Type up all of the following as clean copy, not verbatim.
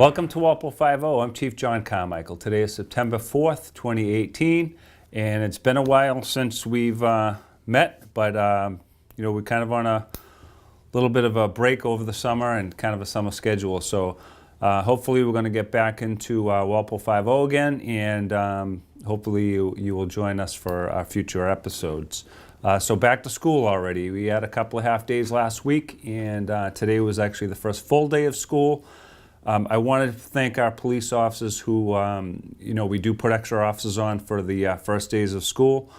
Welcome to Walpole Five-0. I'm Chief John Carmichael. Today is September 4th, 2018, and it's been a while since we've met, but we're kind of on a little bit of a break over the summer and kind of a summer schedule. So hopefully we're going to get back into Walpole Five-0 again, and hopefully you will join us for our future episodes. So back to school already. We had a couple of half days last week, and today was actually the first full day of school. I wanted to thank our police officers who, we do put extra officers on for the first days of school,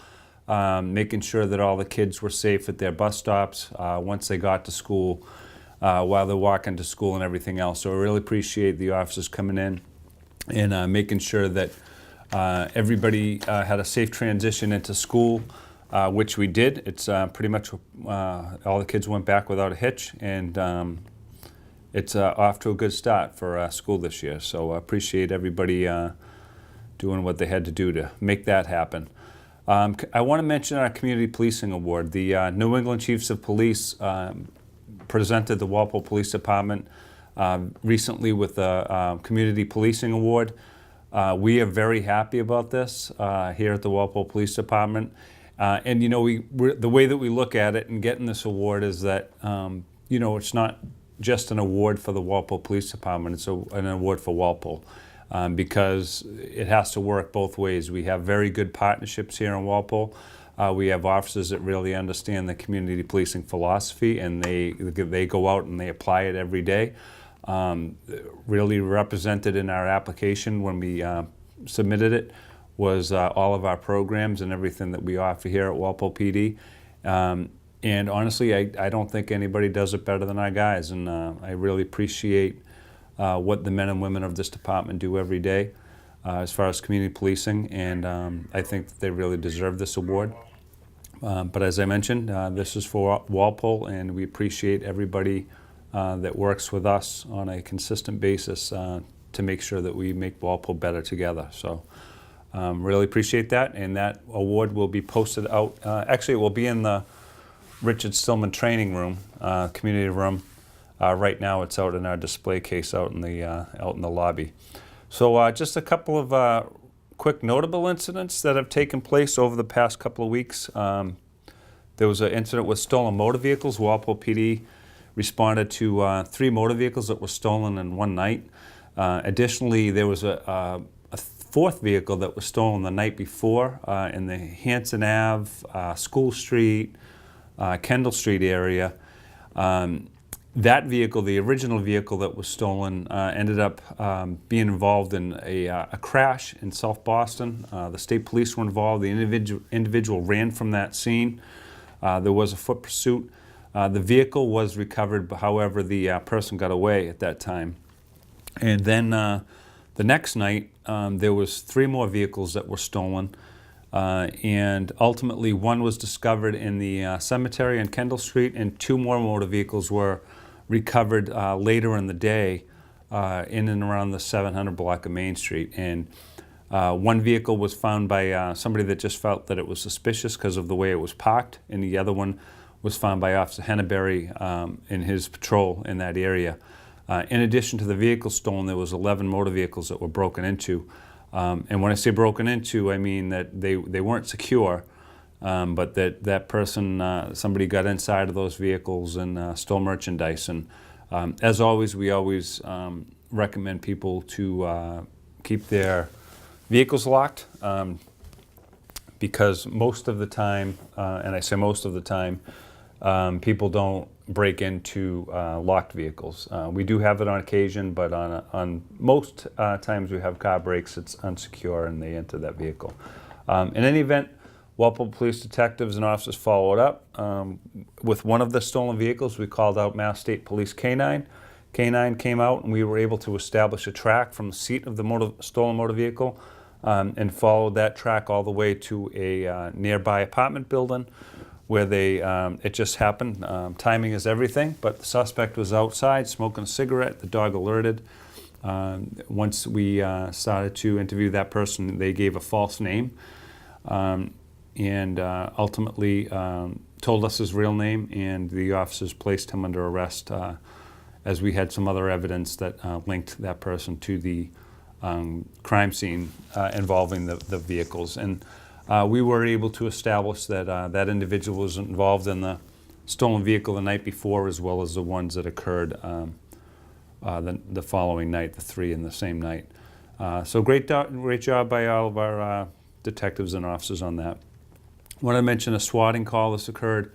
making sure that all the kids were safe at their bus stops once they got to school, while they're walking to school and everything else. So I really appreciate the officers coming in and making sure that everybody had a safe transition into school, which we did. It's pretty much all the kids went back without a hitch, and it's off to a good start for school this year. So I appreciate everybody doing what they had to do to make that happen. I want to mention our Community Policing Award. The New England Chiefs of Police presented the Walpole Police Department recently with a Community Policing Award. We are very happy about this here at the Walpole Police Department. And the way that we look at it and getting this award is that it's not just an award for the Walpole Police Department, it's an award for Walpole, because it has to work both ways. We have very good partnerships here in Walpole. We have officers that really understand the community policing philosophy, and they go out and they apply it every day. Really represented in our application when we submitted it was all of our programs and everything that we offer here at Walpole PD. And honestly, I don't think anybody does it better than our guys, and I really appreciate what the men and women of this department do every day as far as community policing, and I think that they really deserve this award. But as I mentioned, this is for Walpole, and we appreciate everybody that works with us on a consistent basis to make sure that we make Walpole better together. So really appreciate that, and that award will be posted out. Actually, it will be in the Richard Stillman training room, community room. Right now, it's out in our display case out in the lobby. So, just a couple of quick notable incidents that have taken place over the past couple of weeks. There was an incident with stolen motor vehicles. Walpole PD responded to 3 motor vehicles that were stolen in one night. Additionally, there was a 4th vehicle that was stolen the night before in the Hanson Ave, School Street, Kendall Street area. That vehicle, the original vehicle that was stolen, ended up being involved in a crash in South Boston. The state police were involved. The individual ran from that scene. There was a foot pursuit. The vehicle was recovered, but however, the person got away at that time. And then the next night, there was 3 more vehicles that were stolen. And ultimately, one was discovered in the cemetery on Kendall Street, and 2 more motor vehicles were recovered later in the day in and around the 700 block of Main Street. And one vehicle was found by somebody that just felt that it was suspicious because of the way it was parked, and the other one was found by Officer Henneberry in his patrol in that area. In addition to the vehicles stolen, there was 11 motor vehicles that were broken into. And when I say broken into, I mean that they weren't secure, but that person, somebody got inside of those vehicles and stole merchandise. And as always, we always recommend people to keep their vehicles locked, because most of the time, and I say most of the time, people don't break into locked vehicles. We do have it on occasion, but on most times we have car breaks, it's unsecure and they enter that vehicle. In any event, Walpole police detectives and officers followed up. With one of the stolen vehicles, we called out Mass State Police K-9. K-9 came out and we were able to establish a track from the seat of the stolen motor vehicle and followed that track all the way to a nearby apartment building, where it just happened. Timing is everything, but the suspect was outside smoking a cigarette. The dog alerted. Once we started to interview that person, they gave a false name and ultimately told us his real name, and the officers placed him under arrest as we had some other evidence that linked that person to the crime scene involving the vehicles. And we were able to establish that that individual was involved in the stolen vehicle the night before, as well as the ones that occurred the following night, the three in the same night. So great job by all of our detectives and officers on that. I want to mention a swatting call. This occurred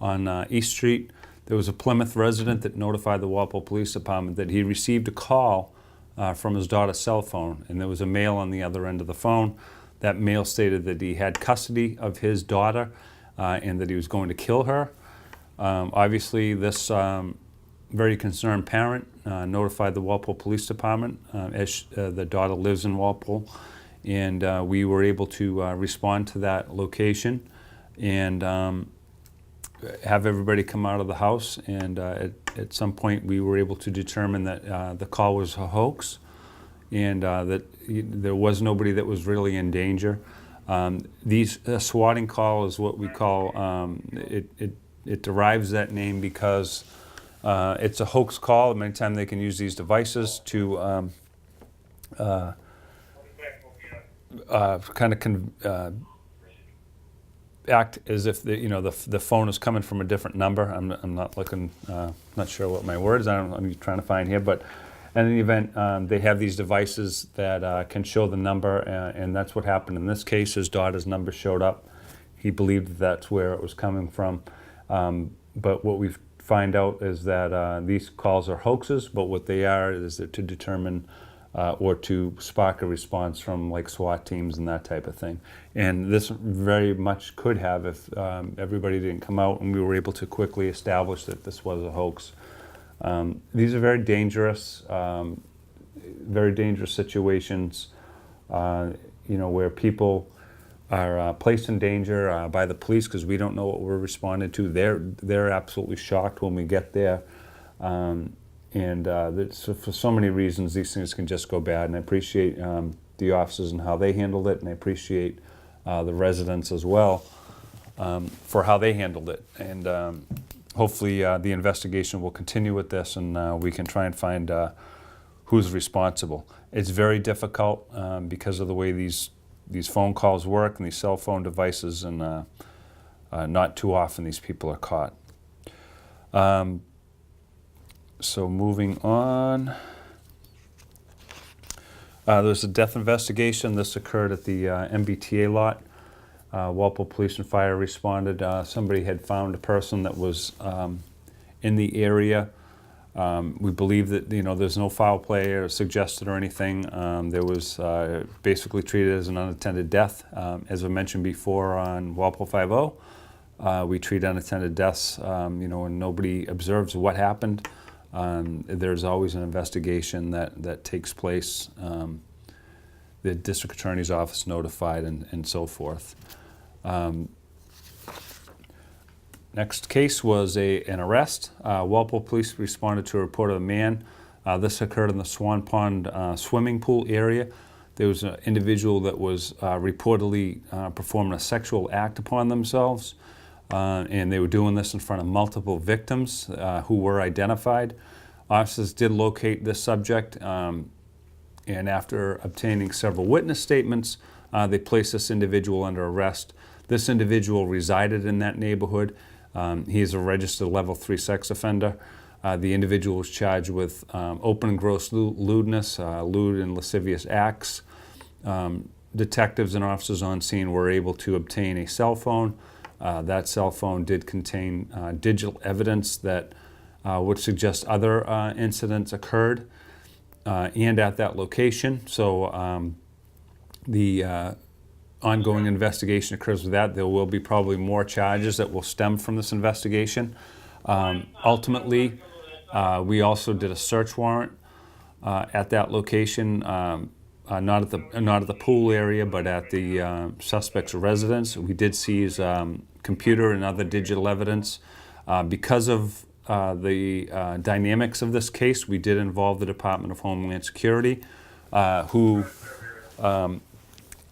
on East Street. There was a Plymouth resident that notified the Walpole Police Department that he received a call from his daughter's cell phone, and there was a male on the other end of the phone. That male stated that he had custody of his daughter and that he was going to kill her. Obviously, this very concerned parent notified the Walpole Police Department as the daughter lives in Walpole, and we were able to respond to that location and have everybody come out of the house. And at some point we were able to determine that the call was a hoax, and that there was nobody that was really in danger. These swatting call is what we call, it derives that name because it's a hoax call. Many times they can use these devices to act as if the phone is coming from a different number. I'm not looking, not sure what my word is. I'm trying to find here, but in any event, they have these devices that can show the number, and that's what happened in this case. His daughter's number showed up. He believed that's where it was coming from, but what we find out is that these calls are hoaxes, but what they are is to determine or to spark a response from like SWAT teams and that type of thing. And this very much could have if everybody didn't come out and we were able to quickly establish that this was a hoax. These are very dangerous situations, where people are placed in danger by the police because we don't know what we're responding to. They're absolutely shocked when we get there. So for so many reasons, these things can just go bad. And I appreciate the officers and how they handled it, and I appreciate the residents as well for how they handled it. And hopefully the investigation will continue with this, and we can try and find who's responsible. It's very difficult because of the way these phone calls work and these cell phone devices, and not too often these people are caught. So moving on, there was a death investigation. This occurred at the MBTA lot. Walpole Police and Fire responded. Somebody had found a person that was in the area. We believe that there's no foul play or suggested or anything. There was basically treated as an unattended death. As I mentioned before on Walpole Five-0, we treat unattended deaths, when nobody observes what happened. There's always an investigation that takes place. The district attorney's office notified and so forth. Next case was an arrest. Walpole Police responded to a report of a man. This occurred in the Swan Pond swimming pool area. There was an individual that was reportedly performing a sexual act upon themselves. And they were doing this in front of multiple victims who were identified. Officers did locate this subject, and after obtaining several witness statements, they placed this individual under arrest. This individual resided in that neighborhood. He is a registered level 3 sex offender. The individual was charged with open and gross lewdness, lewd and lascivious acts. Detectives and officers on scene were able to obtain a cell phone. That cell phone did contain digital evidence that would suggest other incidents occurred and at that location. So the ongoing investigation occurs with that. There will be probably more charges that will stem from this investigation. Ultimately, we also did a search warrant at that location. Not at the pool area, but at the suspect's residence. We did seize computer and other digital evidence. Because of the dynamics of this case, we did involve the Department of Homeland Security, who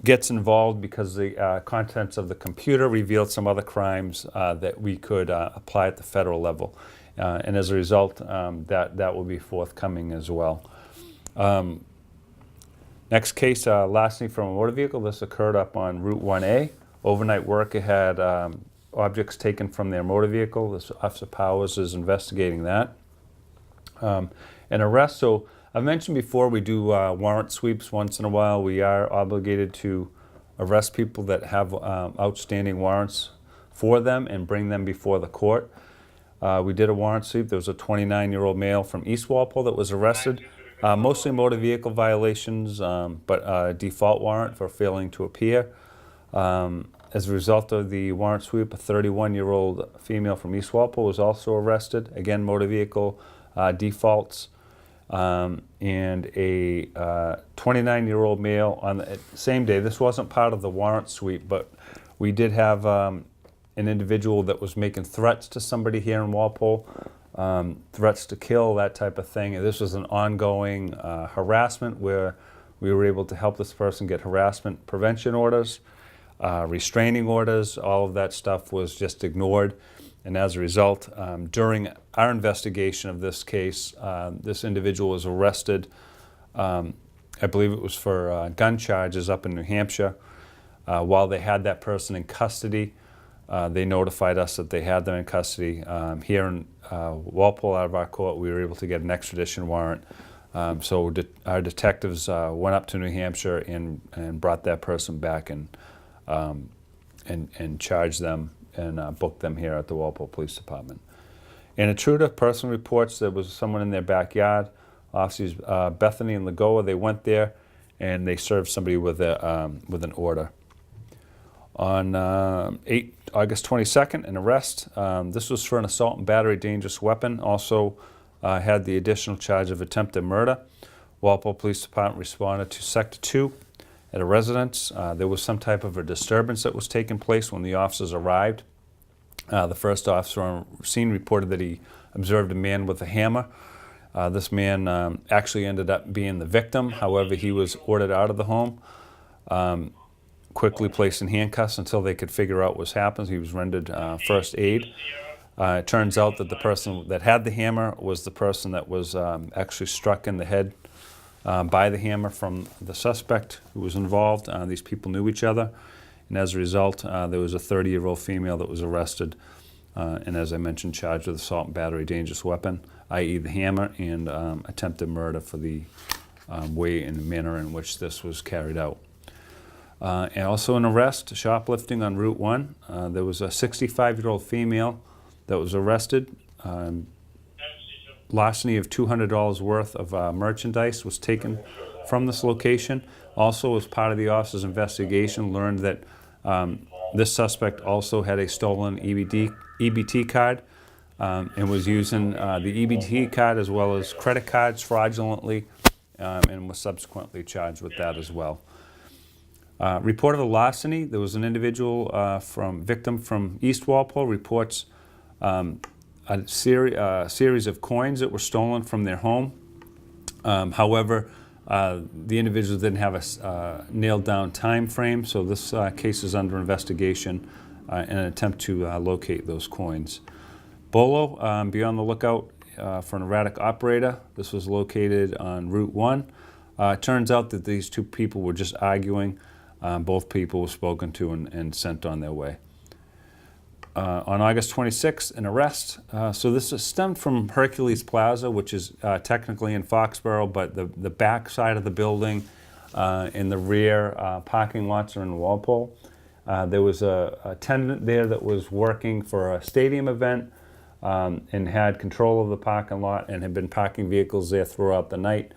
gets involved because the contents of the computer revealed some other crimes that we could apply at the federal level. and as a result, that will be forthcoming as well. Next case, larceny from a motor vehicle. This occurred up on Route 1A. Overnight worker had objects taken from their motor vehicle. This Officer Powers is investigating that. An arrest. So I've mentioned before we do warrant sweeps once in a while. We are obligated to arrest people that have outstanding warrants for them and bring them before the court. We did a warrant sweep. There was a 29-year-old male from East Walpole that was arrested. Mostly motor vehicle violations, but a default warrant for failing to appear. As a result of the warrant sweep, a 31-year-old female from East Walpole was also arrested. Again, motor vehicle defaults. And a 29-year-old male on the same day. This wasn't part of the warrant sweep, but we did have an individual that was making threats to somebody here in Walpole. Threats to kill, that type of thing. And this was an ongoing harassment where we were able to help this person get harassment prevention orders, restraining orders. All of that stuff was just ignored. And as a result, during our investigation of this case, this individual was arrested. I believe it was for gun charges up in New Hampshire. While they had that person in custody, they notified us that they had them in custody. Here in Walpole, out of our court, we were able to get an extradition warrant. So our detectives went up to New Hampshire and brought that person back and charged them and booked them here at the Walpole Police Department. An intruder person reports there was someone in their backyard. Officers Bethany and Lagoa, they went there and they served somebody with an order. On August 22nd, an arrest. This was for an assault and battery dangerous weapon. Also had the additional charge of attempted murder. Walpole Police Department responded to Sector 2 at a residence. There was some type of a disturbance that was taking place when the officers arrived. The first officer on scene reported that he observed a man with a hammer. This man actually ended up being the victim. However, he was ordered out of the home, quickly placed in handcuffs until they could figure out what was happening. He was rendered first aid. It turns out that the person that had the hammer was the person that was actually struck in the head by the hammer from the suspect who was involved. These people knew each other, and as a result, there was a 30-year-old female that was arrested, and as I mentioned, charged with assault and battery dangerous weapon, i.e. the hammer, and attempted murder for the way and manner in which this was carried out. And also an arrest, shoplifting on Route 1. There was a 65-year-old female that was arrested. Larceny of $200 worth of merchandise was taken from this location. Also, as part of the officer's investigation, learned that this suspect also had a stolen EBT card and was using the EBT card as well as credit cards fraudulently, and was subsequently charged with that as well. Report of a larceny. There was an individual victim from East Walpole reports a series of coins that were stolen from their home. However, the individual didn't have a nailed down time frame, so this case is under investigation in an attempt to locate those coins. Bolo, be on the lookout for an erratic operator. This was located on Route 1. It turns out that these two people were just arguing. Both people were spoken to and sent on their way. On August 26th, an arrest. So this is stemmed from Hercules Plaza, which is technically in Foxborough, but the back side of the building and the rear parking lots are in Walpole. There was a tenant there that was working for a stadium event and had control of the parking lot and had been parking vehicles there throughout the night.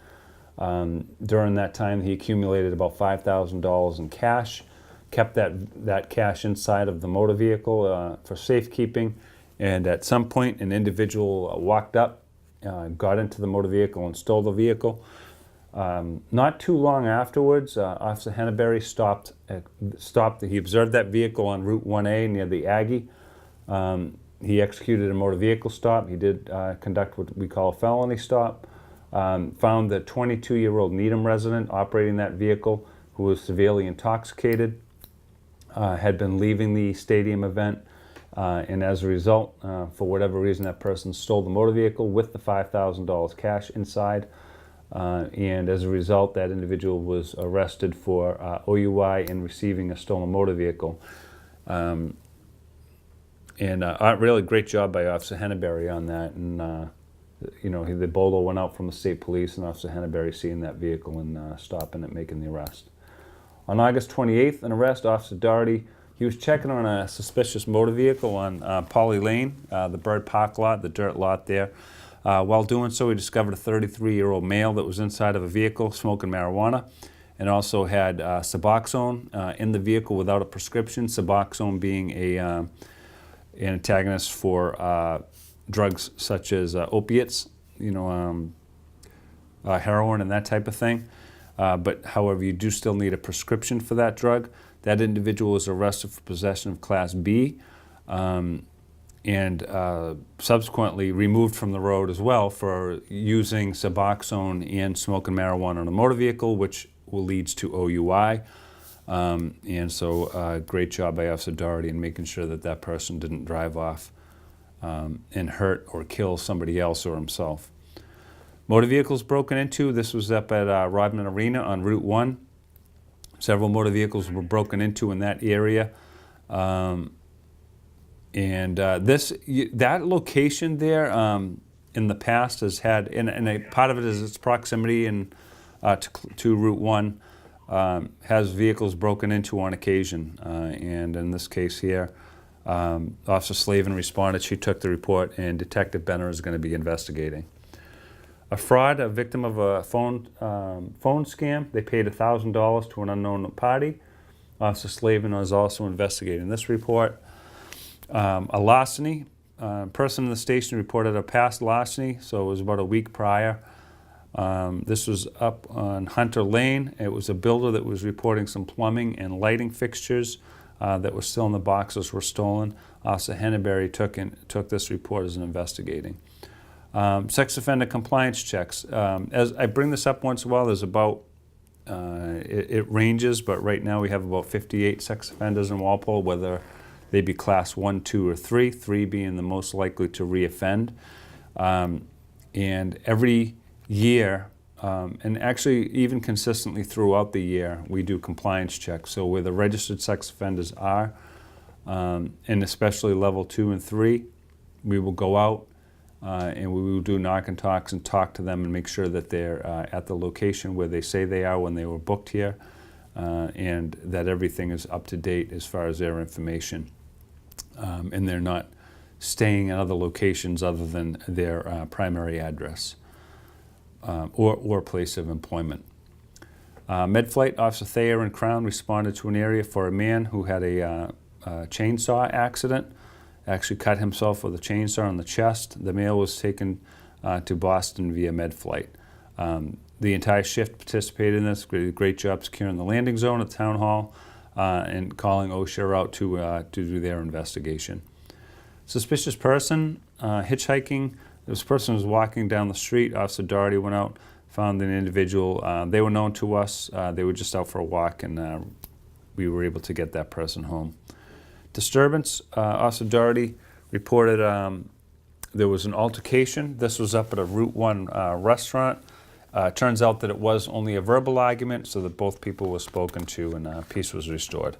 During that time, he accumulated about $5,000 in cash, kept that cash inside of the motor vehicle for safekeeping, and at some point, an individual walked up, got into the motor vehicle and stole the vehicle. Not too long afterwards, Officer Henneberry stopped. He observed that vehicle on Route 1A near the Aggie. He executed a motor vehicle stop. He did conduct what we call a felony stop. Found the 22-year-old Needham resident operating that vehicle who was severely intoxicated, had been leaving the stadium event, and as a result, for whatever reason, that person stole the motor vehicle with the $5,000 cash inside. And as a result, that individual was arrested for OUI and receiving a stolen motor vehicle. Really great job by Officer Henneberry on that. And the bolo went out from the state police, and Officer Henneberry seeing that vehicle and stopping it, making the arrest. On August 28th, an arrest, Officer Doherty, he was checking on a suspicious motor vehicle on Polly Lane, the Bird Park lot, the dirt lot there. While doing so, he discovered a 33-year-old male that was inside of a vehicle smoking marijuana, and also had Suboxone in the vehicle without a prescription, Suboxone being an antagonist for drugs such as opiates, heroin and that type of thing. But however, you do still need a prescription for that drug. That individual was arrested for possession of Class B and subsequently removed from the road as well for using Suboxone and smoking marijuana on a motor vehicle, which leads to OUI. Great job by Officer Doherty in making sure that that person didn't drive off and hurt or kill somebody else or himself. Motor vehicles broken into. This was up at Rodman Arena on Route 1. Several motor vehicles were broken into in that area. That location there in the past has had, and part of it is its proximity to Route 1, has vehicles broken into on occasion. And in this case here, Officer Slavin responded. She took the report, and Detective Benner is going to be investigating. A fraud, a victim of a phone scam. They paid $1,000 to an unknown party. Officer Slavin is also investigating this report. A larceny. Person in the station reported a past larceny, so it was about a week prior. This was up on Hunter Lane. It was a builder that was reporting some plumbing and lighting fixtures that were still in the boxes were stolen. Officer Henneberry took this report as an investigating. Sex offender compliance checks. As I bring this up once in a while, there's about, it ranges, but right now we have about 58 sex offenders in Walpole, whether they be class 1, 2, or 3, 3 being the most likely to reoffend. And every year, and actually even consistently throughout the year, we do compliance checks. So where the registered sex offenders are, and especially level 2 and 3, we will go out and we will do knock and talks and talk to them and make sure that they're at the location where they say they are when they were booked here, and that everything is up to date as far as their information. And they're not staying at other locations other than their primary address or place of employment. Medflight, Officer Thayer and Crown responded to an area for a man who had a chainsaw accident, actually cut himself with a chainsaw on the chest. The male was taken to Boston via Medflight. The entire shift participated in this. Great job securing the landing zone at the town hall and calling OSHA out to do their investigation. Suspicious person, hitchhiking. This person was walking down the street. Officer Doherty went out, found an individual. They were known to us. They were just out for a walk, and we were able to get that person home. Disturbance, Officer Doherty reported there was an altercation. This was up at a Route 1 restaurant. Turns out that it was only a verbal argument, so that both people were spoken to and peace was restored.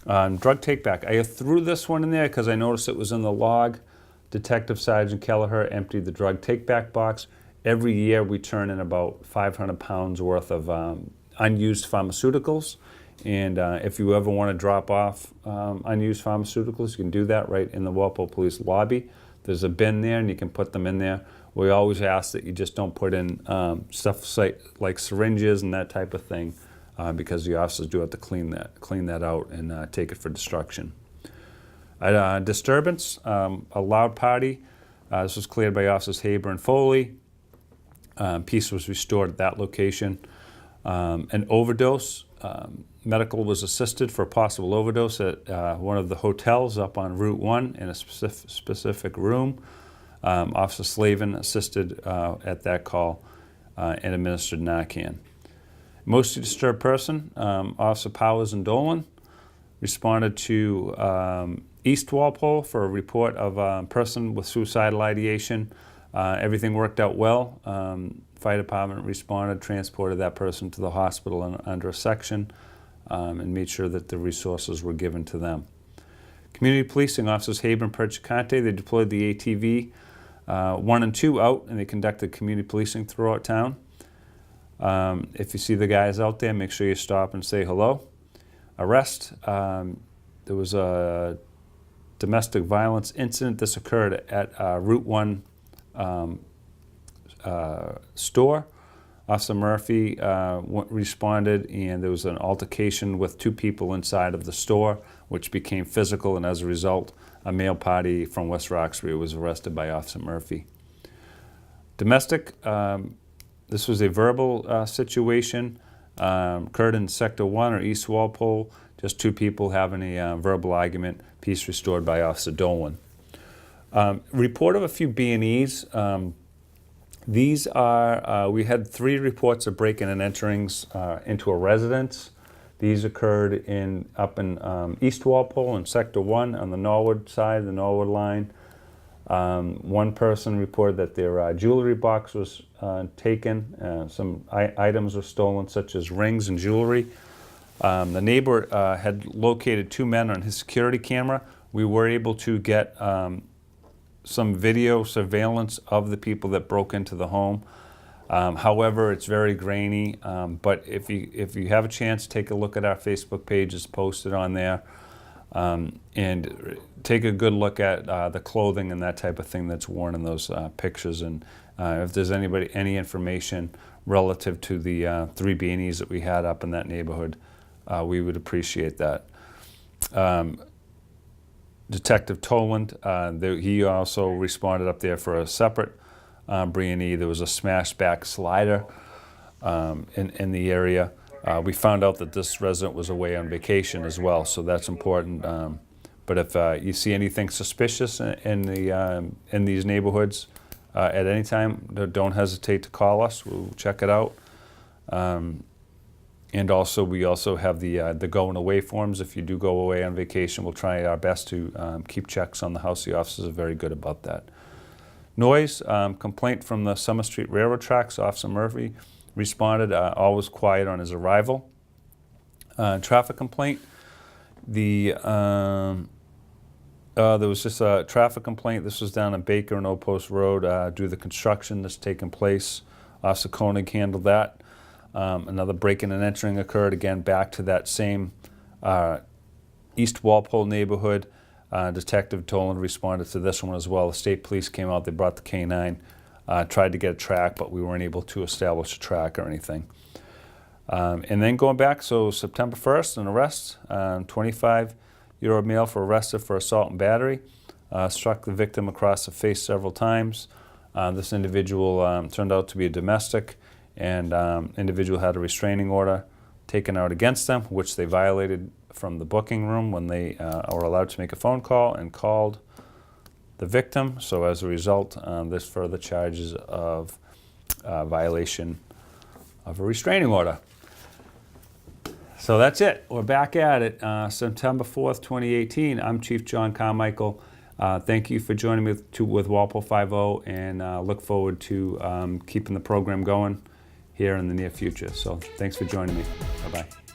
Drug take-back. I threw this one in there because I noticed it was in the log. Detective Sergeant Kelleher emptied the drug take-back box. Every year we turn in about 500 pounds worth of unused pharmaceuticals. And if you ever want to drop off unused pharmaceuticals, you can do that right in the Walpole Police lobby. There's a bin there, and you can put them in there. We always ask that you just don't put in stuff like syringes and that type of thing, because the officers do have to clean that out and take it for destruction. Disturbance, a loud party. This was cleared by Officers Haber and Foley. Peace was restored at that location. An overdose. Medical was assisted for a possible overdose at one of the hotels up on Route 1 in a specific room. Officer Slavin assisted at that call and administered Narcan. Mostly disturbed person, Officer Powers and Dolan responded to East Walpole for a report of a person with suicidal ideation. Everything worked out well. Fire department responded, transported that person to the hospital under a section, and made sure that the resources were given to them. Community policing officers Haber and Perchicante, they deployed the ATV 1 and 2 out, and they conducted community policing throughout town. If you see the guys out there, make sure you stop and say hello. Arrest. There was a domestic violence incident. This occurred at Route 1 store. Officer Murphy responded, and there was an altercation with 2 people inside of the store, which became physical, and as a result, a male party from West Roxbury was arrested by Officer Murphy. Domestic, this was a verbal situation, occurred in Sector 1 or East Walpole, just 2 people having a verbal argument, peace restored by Officer Dolan. Report of a few B&Es. These are, we had 3 reports of break-in and enterings into a residence. These occurred up in East Walpole in Sector 1 on the Norwood side, the Norwood line. One person reported that their jewelry box was taken. Some items were stolen, such as rings and jewelry. The neighbor had located 2 men on his security camera. We were able to get some video surveillance of the people that broke into the home. However, it's very grainy, but if you have a chance, take a look at our Facebook page. It's posted on there, and take a good look at the clothing and that type of thing that's worn in those pictures. And if there's any information relative to the 3 B&Es that we had up in that neighborhood, we would appreciate that. Detective Toland, he also responded up there for a separate B&E. There was a smashed back slider in the area. We found out that this resident was away on vacation as well, so that's important. But if you see anything suspicious in these neighborhoods at any time, don't hesitate to call us. We'll check it out. And also, we also have the going away forms. If you do go away on vacation, we'll try our best to keep checks on the house. The officers are very good about that. Noise, complaint from the Summer Street Railroad tracks. Officer Murphy responded, all was quiet on his arrival. Traffic complaint. There was just a traffic complaint. This was down on Baker and Old Post Road due to the construction that's taken place. Officer Koenig handled that. Another break-in and entering occurred, again, back to that same East Walpole neighborhood. Detective Toland responded to this one as well. The state police came out, they brought the K-9, tried to get a track, but we weren't able to establish a track or anything. And then going back, so September 1st, an arrest, 25-year-old male arrested for assault and battery, struck the victim across the face several times. This individual turned out to be a domestic, and individual had a restraining order taken out against them, which they violated from the booking room when they were allowed to make a phone call and called the victim. So as a result, there's further charges of violation of a restraining order. So that's it. We're back at it. September 4th, 2018. I'm Chief John Carmichael. Thank you for joining me with Walpole 5-0, and look forward to keeping the program going here in the near future. So thanks for joining me. Bye-bye.